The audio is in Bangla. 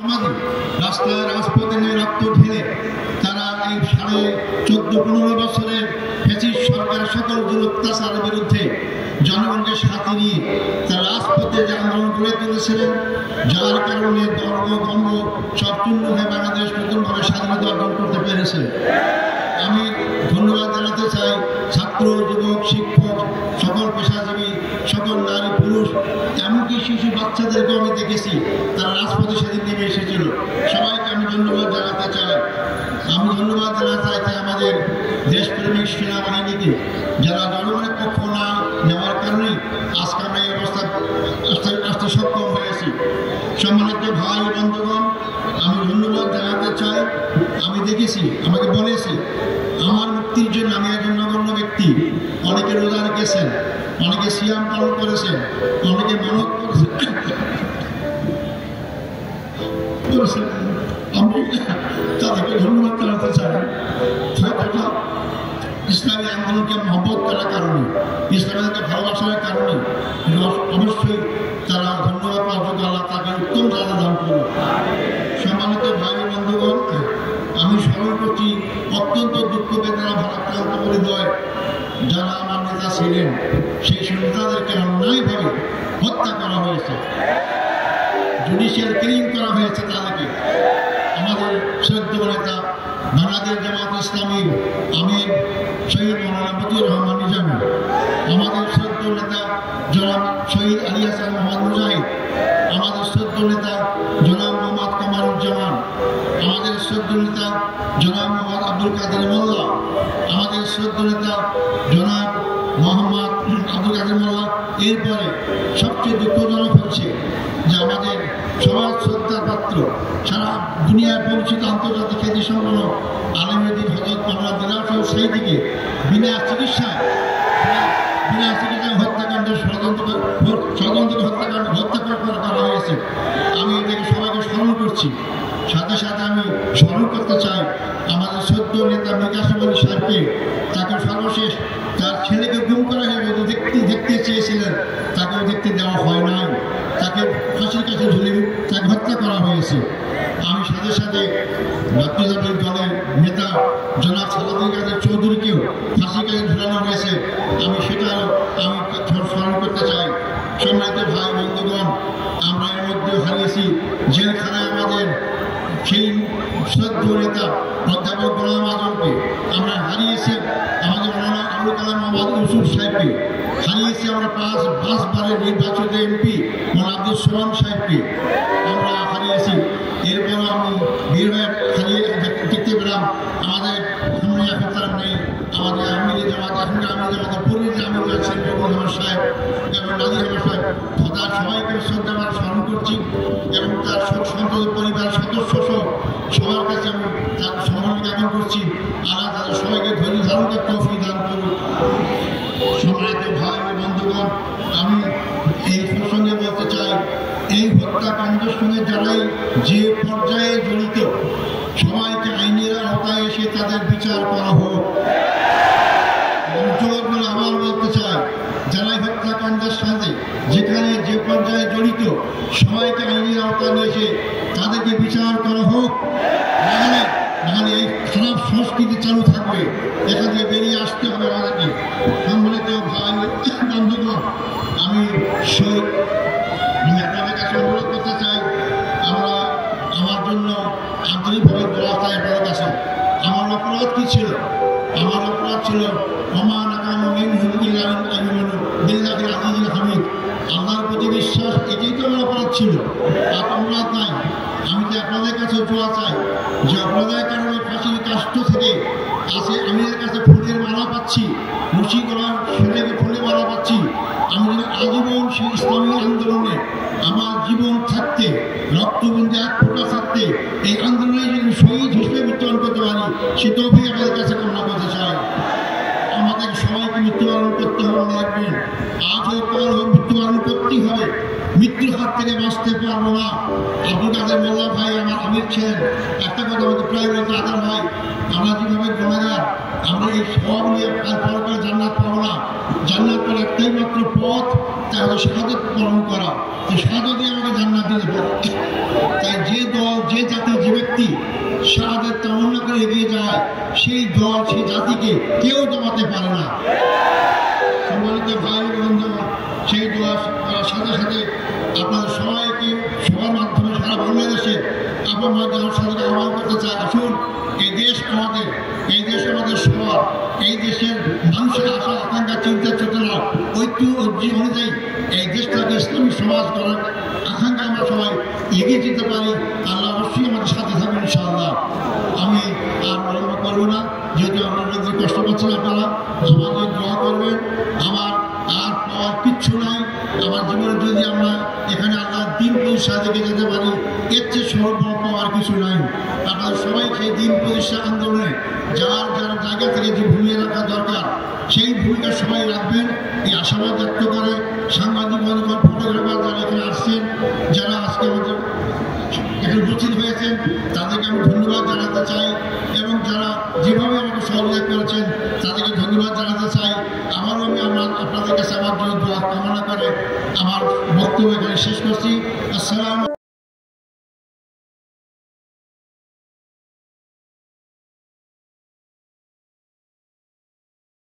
রাস্তায় রাজপথে রক্ত ঢেলে তারা এই 14-15 বছরের ফ্যাসিস্ট সরকারের সকল অত্যাচারের বিরুদ্ধে জনগণকে সাথে নিয়ে তারা রাজপথে যে আন্দোলন গড়ে তুলেছিলেন, যার কারণে ধর্ম গম্য সব চূর্ণ হয়ে বাংলাদেশ নতুনভাবে স্বাধীনতা অর্জন করতে পেরেছে। আমি ধন্যবাদ জানাতে চাই ছাত্র, যুবক, শিক্ষক, সকল পেশাজীবী, সকল নারী পুরুষ, এমনকি শিশু বাচ্চাদেরকেও আমি দেখেছি তারা রাজপথে সেদিন নেমে এসেছিল। সবাইকে আমি ধন্যবাদ জানাতে চাই। আমি ধন্যবাদ জানাতে চাই আমাদের দেশপ্রেমিক সেনাবাহিনীকে, যারা জনগণের পক্ষ না নেওয়ার কারণে আজকে আমরা এই অবস্থা আসতে সক্ষম হয়েছি। সম্মানিত ভাই বন্ধুগণ, আমি ধন্যবাদ জানাতে চাই। আমি দেখেছি, আমাকে বলেছে আমার মুক্তির জন্য আমি একজন নগণ্য ব্যক্তি, অনেকে রোজা রেখেছেন, অনেকে সিয়াম পালন করেছেন, অনেকে মানত করেছেন। আমি তাদেরকে ধন্যবাদ জানাতে চাই। ইসলামী আন্দোলনকে মহব্বত করার কারণে, ইসলামীকে ভালোবাসার কারণে অবশ্যই তারা ধন্যবাদ পাওয়ার জন্য আল্লাহ তাকে উত্তম জায়গা দান করল। সম্মানিত ভাই বন্ধুগণ, আমি স্মরণ করছি অত্যন্ত দুঃখ বেদনা ভারাক্রান্ত হৃদয় যারা আমার নেতা ছিলেন, সেই নেতাদেরকে অন্যায়ভাবে হত্যা করা হয়েছে, জুডিশিয়াল কিলিং করা হয়েছে তাদেরকে। আমাদের শ্রদ্ধেয় নেতা বাংলাদেশ জামাত ইসলামীর আমির শহীদ মৌলানা মতিউর রহমান নিজামী, আমাদের শ্রদ্ধেয় নেতা জনাব শহীদ আলী হাসান মোহাম্মদ মুজাহিদ, আমাদের শ্রদ্ধেয় নেতা জনাব মোহাম্মদ কামারুজ্জামান, আমাদের শ্রদ্ধেয় নেতা জনাব মোহাম্মদ আব্দুল কাদের মোল্লা, আমাদের শ্রদ্ধেয় নেতা জনাব মোহাম্মদ আব্দুল কাদের মোল্লা। এরপরে সবচেয়ে দুঃখজনক হচ্ছে যে আমাদের সবার শ্রদ্ধার পাত্র, সারা দুনিয়ার পরিচিত আন্তর্জাতিক খ্যাতিসম্পন্ন আলেমেদিন হযরত মাওলানা দিলওয়ার সাইদিকে বিনা চিকিৎসায় হত্যাকাণ্ডের ষড়যন্ত্র হত্যা করা হয়েছে। আমি এটাকে সবাইকে স্মরণ করছি। সাথে সাথে আমি স্মরণ করতে চাই আমাদের সদ্য নেতা মিকাশম আলী সাহেবকে। তাকে সর্বশেষ তার ছেলেকে গুম করা হয়ে দেখতে চেয়েছিলেন, তাকেও দেখতে দেওয়া হয় নাই, তাকে ফাঁসির কাছে ঝুলে তাকে হত্যা করা হয়েছে। আমি সাথে সাথে জাতীয়তাবাদী দলের নেতা জনাব সালাউদ্দিন কাদের চৌধুরীকেও ফাঁসির কাছে ঝুলানো হয়েছে। আমি সেটাও স্মরণ করতে চাই। সম্মানিত ভাই বন্ধুগণ, আমরা এর মধ্যে হারিয়েছি জেলখানায় আমাদের সেই শ্রদ্ধেয় নেতা অধ্যাপক গোলাম আজমকে, আমরা হারিয়েছি আমাদের মৌলানা আবুল কালাম মোহাম্মদ ইউসুফ সাহেবকে, হারিয়েছি আমরা 5 বারের নির্বাচিত এমপি মৌলানা আব্দুল সোলাম সাহেবকে আমরা হারিয়েছি। এরপরও আমি বের হয়ে হারিয়ে দেখতে পেলাম আমাদের সামনে এখন নেই আমাদের আহমেদি জামাত, আমাদের পূর্বের যে আমির আছেন বেগুল আহমদ সাহেব এবং নাদির আহমদ সাহেব, তার সবাইকে শ্রদ্ধা আমরা স্মরণ করছি এবং তার সন্তত পরিবার সদস্য সহ সবার কাছে আমি তার সম্মান জ্ঞাপন করছি। আল্লাহ তাদের সবাইকে ধৈর্য ধারণ করতে তৌফিক দান করুন। সম্মানিত ভাই ও বন্ধুগণ, আমি এই প্রসঙ্গে বলতে চাই, এই হত্যাকাণ্ডের সঙ্গে যারাই যে পর্যায়ে জড়িত সবাইকে আইনের আওতায় এসে তাদের বিচার করা হোক। আবার বলতে চাই, যারাই হত্যাকাণ্ডের সাথে যেখানে যে পর্যায়ে জড়িত সবাইকে আইনের আওতায় নিয়ে এসে তাদেরকে বিচার করা হোক। নাহলে এই খারাপ সংস্কৃতি চালু থাকবে, এখান থেকে বেরিয়ে আসতে হবে আমাদেরকে। সম্মানিত ভাই বন্ধুগণ, আমি আপনাদের কাছে অনুরোধ করতে চাই, আমরা আমার জন্য আন্তরিকভাবে দোয়া চাই আপনাদের কাছে। আমার অপরাধ কি ছিল? আমার অপরাধ ছিল আল্লাহর প্রতি বিশ্বাস, এটাই তো আমার অপরাধ ছিল, আর অপরাধ নাই। আমি তো আপনাদের কাছে দোয়া চাই যে অপরাধের কারণে ফাঁসির কাষ্ট থেকে আছে, আমি এর কাছে ফুলের মালা পাচ্ছি, মুশি করার ছেলেকে ফুলের মালা পাচ্ছি। আমি যেন আজীবন সেই ইসলামী আন্দোলনে আমার জীবন থাকতে, রক্তবিন্দু এক ফোঁটা থাকতে এই আন্দোলনে যদি শহীদ হিসেবে মৃত্যুবরণ করতে পারি, সে তৌফিক আমাদের কাছে কামনা করতে চাই। আমাদের সবাইকে মৃত্যুবরণ করতে হবে, মনে রাখবেন, আজ হোক পর হোক মৃত্যুবরণ করতেই হবে। মৃত্যুর হাত থেকে বাঁচতে পারবো না। আব্দুল কাদের মোল্লা ভাই আমার আমির ছিলেন, একটা কথা আমাদের প্রায় বলতে আদার হয়, আমরা যেভাবে গুণাগার, আমরা এই সব নিয়ে পরকালে জান্নাত পাবো না। জান্নাত পাওয়ার একটাই মাত্র পথ, তাই হলো শাহাদাত পালন করা। এই শাহাদাতই আমাকে জান্নাত দিতে পারে। তাই যে দল, যে জাতি, যে ব্যক্তি শাহাদাত তামান্না করে এগিয়ে যায়, সেই দল, সেই জাতিকে কেউ দমাতে পারে না। সম্মানিত ভাই বন্ধু, সেই দোয়া করার সাথে সাথে আপনাদের সবাইকে সবার মাধ্যমে সারা বাংলাদেশে আপনার দেওয়ার সাথে আহ্বান করতে চাই, আসুন এই দেশ আমাদের, এই দেশ আমাদের সবার, এই দেশের মানুষের আশা আকাঙ্ক্ষা চিন্তা চেতনা ঐক্য অনুযায়ী এই দেশটাকে ইসলামী সমাজ করার আকাঙ্ক্ষা আমরা সবাই এগিয়ে যেতে পারি। আল্লাহ অবশ্যই আমাদের সাথে থাকবেন ইনশাআল্লাহ। আমি আর বিলম্ব করবো না, যেহেতু আপনারা যদি কষ্ট পাচ্ছেন, আপনারা আমাদের দোয়া করবেন। আমার আর পাওয়ার কিচ্ছু নাই, আমার জীবনে যদি আমরা এখানে আল্লাহ দিন প্রতিষ্ঠা থেকে যেতে পারি, এর চেয়ে সর্ব পাওয়ার কিছু নাই। আপনাদের সবাই সেই দিন প্রতিষ্ঠা আন্দোলনে যার যার জায়গা থেকে যে ভূমিকা রাখা দরকার, সেই ভূমিকা সবাই রাখবেন, এই আশাবাদ ব্যক্ত করে সাংবাদিক বন্ধুগণ, ফটোগ্রাফার যারা এখানে আসছেন, যারা আজকে আমাদের এখানে উপস্থিত হয়েছেন, তাদেরকে আমি ধন্যবাদ জানাতে চাই, এবং যারা যেভাবে আমাকে সহযোগিতা করেছেন তাদেরকে ধন্যবাদ জানাতে চাই। আমারও আমি আপনাদের কাছে আমার জন্য দোয়া কামনা করে আমার বক্তব্য এখানে শেষ করছি। আসসালাম।